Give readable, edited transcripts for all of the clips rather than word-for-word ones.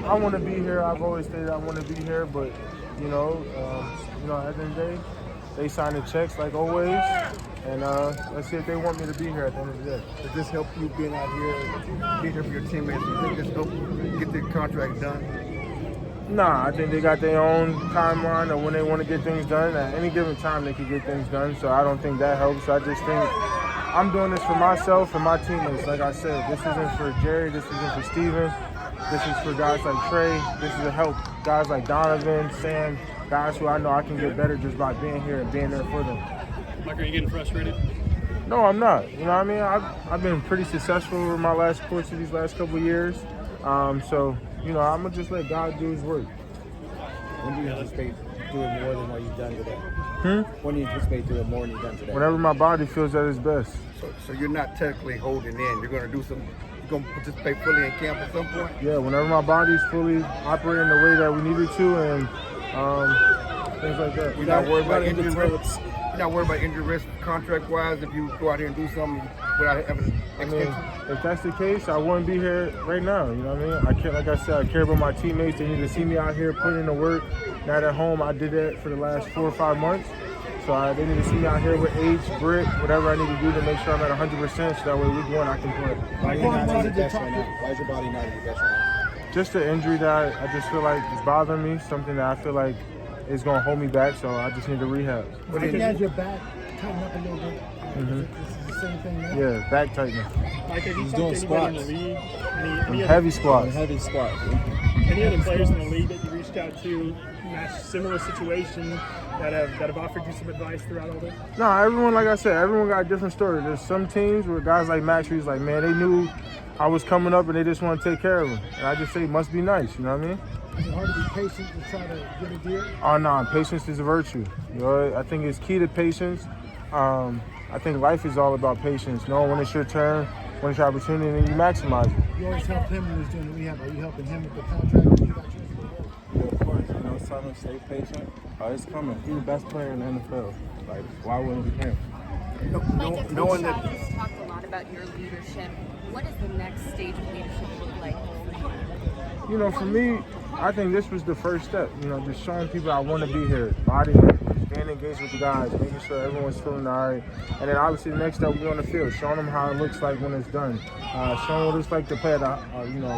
I want to be here. I've always stated I want to be here, but you know, at the end of the day, they sign the checks like always, and let's see if they want me to be here at the end of the day. Does this help you being out here, being here for your teammates? Do you think this help get the contract done? Nah, I think they got their own timeline of when they want to get things done. At any given time, they can get things done, so I don't think that helps. I just think I'm doing this for myself and my teammates. Like I said, this isn't for Jerry, this isn't for Steven, this is for guys like Trey, this is to help guys like Donovan, Sam, guys who I know I can get better just by being here and being there for them. Mike, are you getting frustrated? No, I'm not. You know what I mean? I've been pretty successful over my course of these last couple of years. So, you know, I'm going to just let God do his work. When do you anticipate doing more than what you've done today? When do you anticipate doing more than you've done today? Whenever my body feels at its best. So you're not technically holding in. You're going to do some. You're going to participate fully in camp at some point. Yeah, whenever my body's fully operating the way that we need it to, and things like that. You're not worried about injury risk. You're not worried about injury risk contract-wise if you go out here and do something without having an extension. If that's the case, I wouldn't be here right now. You know what I mean? I care, like I said, I care about my teammates. They need to see me out here putting in the work. Not at home. I did that for the last 4 or 5 months. So they need to see me out here with H, Britt, whatever I need to do to make sure I'm at 100%. So that way week one I can play. Why are you not at your best right now? Why is your body not at your best right now? Just the injury that I just feel like is bothering me. Something that I feel like is going to hold me back. So I just need to rehab. I think as your back tighten up a little bit. This is the same thing now? Yeah, back tightening. Mike, have you He's talked doing to anybody squats. in the league? Any Heavy squats. Heavy squat. Any other players in the league that you reached out to in a similar situation that have offered you some advice throughout all this? No, everyone, like I said, everyone got a different story. There's some teams where guys like Max, he's like, man, they knew I was coming up and they just want to take care of him. And I just say, must be nice, you know what I mean? Is it hard to be patient to try to get a deal? Oh, no, patience is a virtue. You know, I think it's key to patience. I think life is all about patience. Knowing when it's your turn, when it's your opportunity, and you maximize it. You always helped him when he was doing the rehab. Are you helping him with the contract? You got yours to go. Yeah, of course. You know, tell him stay patient. It's coming. He's the best player in the NFL. Like, why wouldn't we pay him? Mike, knowing that has talked a lot about your leadership. What does the next stage of leadership look like for you? You know, for me, I think this was the first step. You know, just showing people I want to be here, body language, staying engaged with the guys, making sure everyone's feeling all right. And then obviously the next step, we're on the field, showing them how it looks like when it's done, showing what it's like to play at a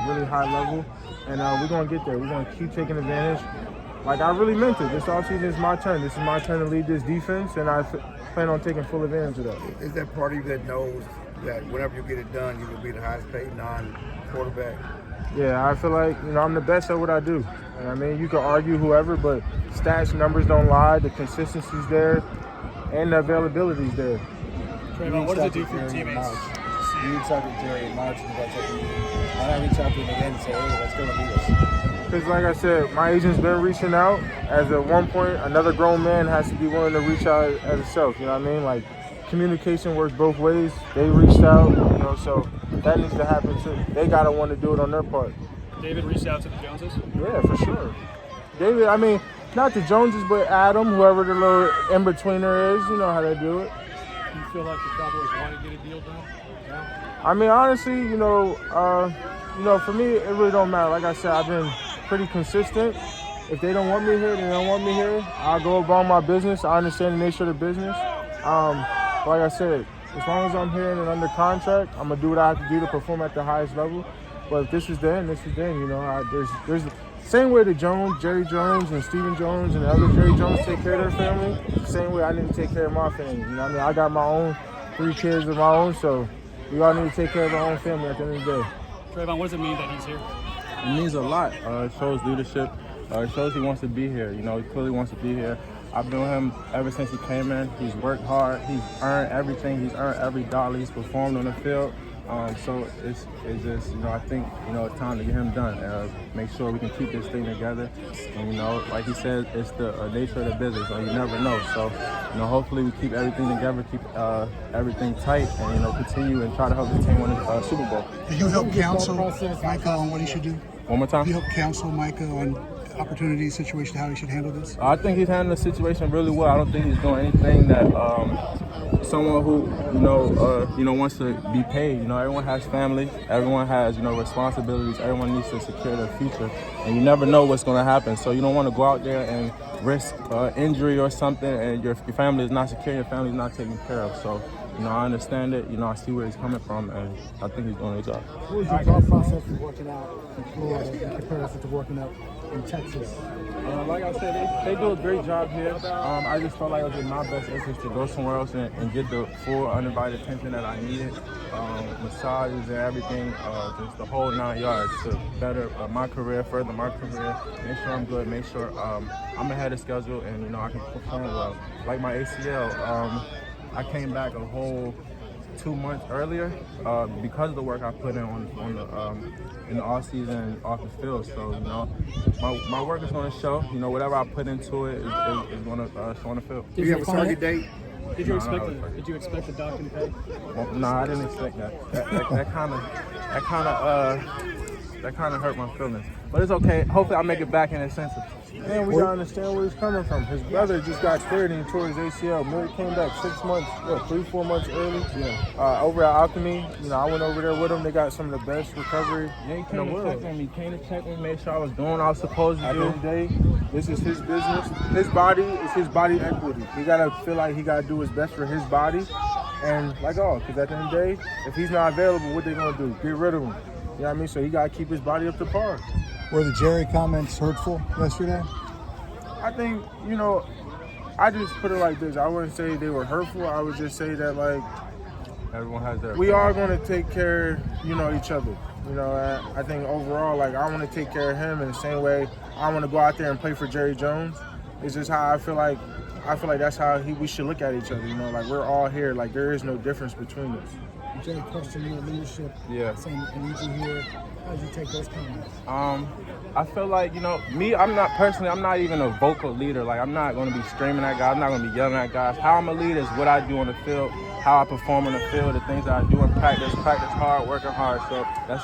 really high level. And we're going to get there. We're going to keep taking advantage. Like I really meant it. This offseason is my turn. This is my turn to lead this defense, and I plan on taking full advantage of that. is that part of you that knows that whenever you get it done, you will be the highest paid non-quarterback? Yeah, I feel like, you know, I'm the best at what I do. And I mean, you can argue whoever, but stats, numbers don't lie. The consistency's there, and the availability's there. Trevon, what does it do for your teammates? You reach out to Jerry in March and that's like, why not reach out to him again and say, hey, let's go and do this? Because like I said, my agent's been reaching out. As at one point, another grown man has to be willing to reach out as himself. You know what I mean? Like, communication works both ways. They reached out, you know, so that needs to happen too. They gotta want to do it on their part. David reached out to the Joneses? Yeah, for sure. David, I mean, not the Joneses, but Adam, whoever the little in-betweener is, you know how they do it. Do you feel like the Cowboys want to get a deal done? Yeah. I mean, honestly, you know, for me, it really don't matter. Like I said, I've been pretty consistent. If they don't want me here, they don't want me here. I'll go about my business. I understand the nature of the business. Like I said, as long as I'm here and under contract, I'm gonna do what I have to do to perform at the highest level. But if this is then, this is then. You know, there's the same way that Jerry Jones and Stephen Jones and the other Jerry Jones take care of their family. The same way I need to take care of my family. You know what I mean? I got my own 3 kids of my own, so we all need to take care of our own family at the end of the day. Trevon, what does it mean that he's here? It means a lot. It shows leadership. It shows he wants to be here. You know, he clearly wants to be here. I've been with him ever since he came in. He's worked hard. He's earned everything. He's earned every dollar. He's performed on the field. So it's just, you know, I think, you know, it's time to get him done. Make sure we can keep this thing together. And, you know, like he said, it's the nature of the business. So you never know. So, you know, hopefully we keep everything together, keep everything tight, and, you know, continue and try to help the team win the Super Bowl. Do you help counsel Micah on what he should do? One more time. Do you help counsel Micah on opportunity situation, how he should handle this? I think he's handling the situation really well. I don't think he's doing anything that someone who wants to be paid. You know, everyone has families, everyone has responsibilities, everyone needs to secure their future, and you never know what's going to happen. So you don't want to go out there and risk injury or something, and your family is not secure, your family is not taken care of. So I understand it. I see where he's coming from, and I think he's doing a good job. What was your thought process of working out in Florida in comparison to working out in Texas? Like I said, they do a great job here. I just felt like it was in my best interest to go somewhere else and get the full undivided attention that I needed. Massages and everything, just the whole 9 yards to better my career, further my career, make sure I'm good, make sure I'm ahead of schedule, and I can perform well. Like my ACL, I came back a whole 2 months earlier because of the work I put in in the offseason and off the field. So my work is going to show. Whatever I put into it is going to show on the field. Do you have a target date? Did you expect the doctor to pay? Well, no, I didn't expect that. That kind of hurt my feelings. But it's okay. Hopefully, I'll make it back in a sense of. And we gotta understand where he's coming from. His brother just got cleared and he tore his ACL. Miller came back 6 months, 3-4 months early. Yeah. Over at Alchemy, I went over there with him. They got some of the best recovery Yeah, he came to check on me. Came to check on me, make sure I was doing what I was supposed to At do. the end of the day, this is his business. His body is his body equity. He gotta feel like he gotta do his best for his body. And because at the end of the day, if he's not available, what they gonna do? Get rid of him. You know what I mean? So he gotta keep his body up to par. Were the Jerry comments hurtful yesterday? I think, I just put it like this. I wouldn't say they were hurtful. I would just say that, Everyone has their. we are going to take care, each other. I think overall, I want to take care of him in the same way I want to go out there and play for Jerry Jones. It's just how I feel like that's how we should look at each other. We're all here. There is no difference between us. Jerry questioned your leadership. Yeah. Saying I need you here. How did you take those comments? I feel like, me, I'm not even a vocal leader. I'm not going to be screaming at guys. I'm not going to be yelling at guys. How I'm a leader is what I do on the field, how I perform on the field, the things that I do in practice hard, working hard. So that's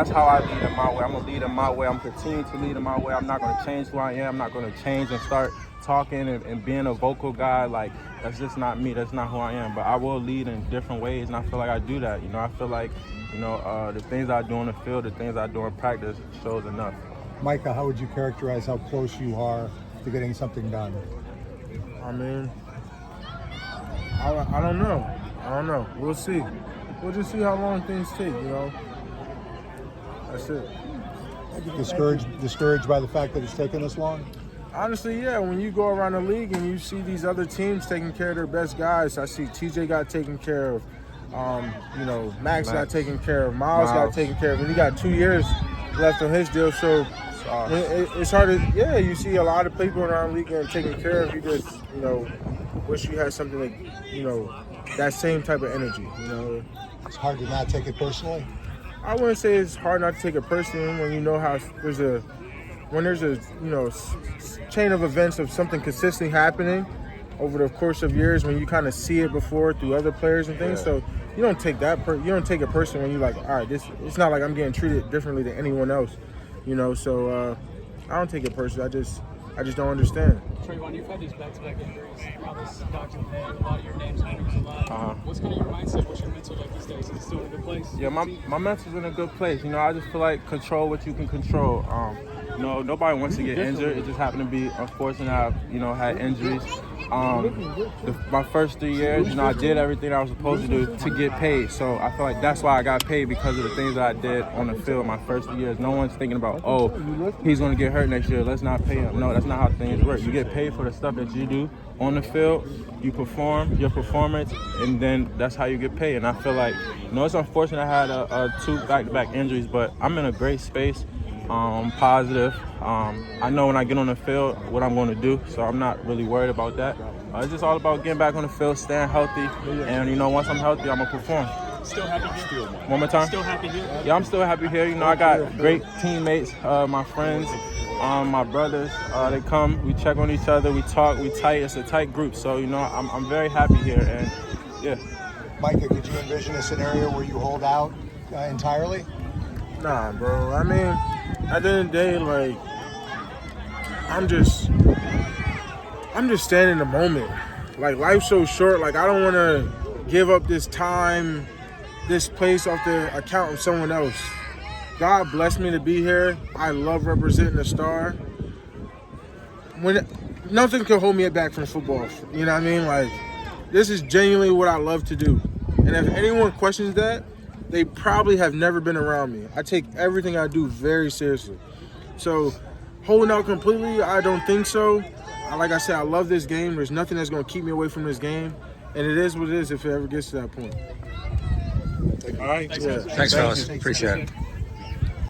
how I lead in my way. I'm going to lead in my way. I'm continuing to lead in my way. I'm not going to change who I am. I'm not going to change and start talking and being a vocal guy. That's just not me. That's not who I am. But I will lead in different ways, and I feel like I do that. I feel like, the things I do on the field, the things I do in practice shows enough. Micah, how would you characterize how close you are to getting something done? I mean, I don't know. We'll see. We'll just see how long things take, That's it. Discouraged by the fact that it's taken this long? Honestly, yeah. When you go around the league and you see these other teams taking care of their best guys, I see TJ got taken care of. Max got taken care of. Miles got taken care of. And he got 2 years left on his deal. So it's hard to, you see a lot of people around the league getting taken care of. You just, wish you had something like, that same type of energy, It's hard to not take it personally? I wouldn't say it's hard not to take it personally when you know how there's a chain of events of something consistently happening over the course of years when you kind of see it before through other players and things. So you don't take you don't take it personally when you're like, all right, it's not like I'm getting treated differently than anyone else, So I don't take it personally. I just don't understand. Trevon, you've had these back-to-back injuries. Now this doctor pay, a lot of your names matters a lot. What's kind of your mindset? What's your mental like these days? Is it still in a good place? Yeah, my mental's in a good place. I just feel like control what you can control. Nobody wants to get injured. It just happened to be unfortunate I've, had injuries. My first 3 years, I did everything I was supposed to do to get paid. So I feel like that's why I got paid, because of the things that I did on the field my first 3 years. No one's thinking about, he's going to get hurt next year, let's not pay him. No, that's not how things work. You get paid for the stuff that you do on the field. You perform your performance, and then that's how you get paid. And I feel like, it's unfortunate I had 2 back-to-back injuries, but I'm in a great space. I'm positive. I know when I get on the field what I'm going to do, so I'm not really worried about that. It's just all about getting back on the field, staying healthy, and once I'm healthy, I'm gonna perform. Still happy here? One more time? Still happy here? Yeah, I'm still happy here. I got great teammates, my friends, my brothers. They come, we check on each other, we talk, we tight. It's a tight group, so I'm very happy here, and yeah. Micah, could you envision a scenario where you hold out entirely? Nah, bro. I mean, at the end of the day, I'm just staying in the moment. Like, life's so short. Like, I don't want to give up this time, this place off the account of someone else. God blessed me to be here. I love representing the Star. Nothing can hold me back from football. You know what I mean? Like, this is genuinely what I love to do. And if anyone questions that, they probably have never been around me. I take everything I do very seriously. So, holding out completely, I don't think so. Like I said, I love this game. There's nothing that's going to keep me away from this game. And it is what it is if it ever gets to that point. All right. Yeah. Thanks, fellas. Appreciate it.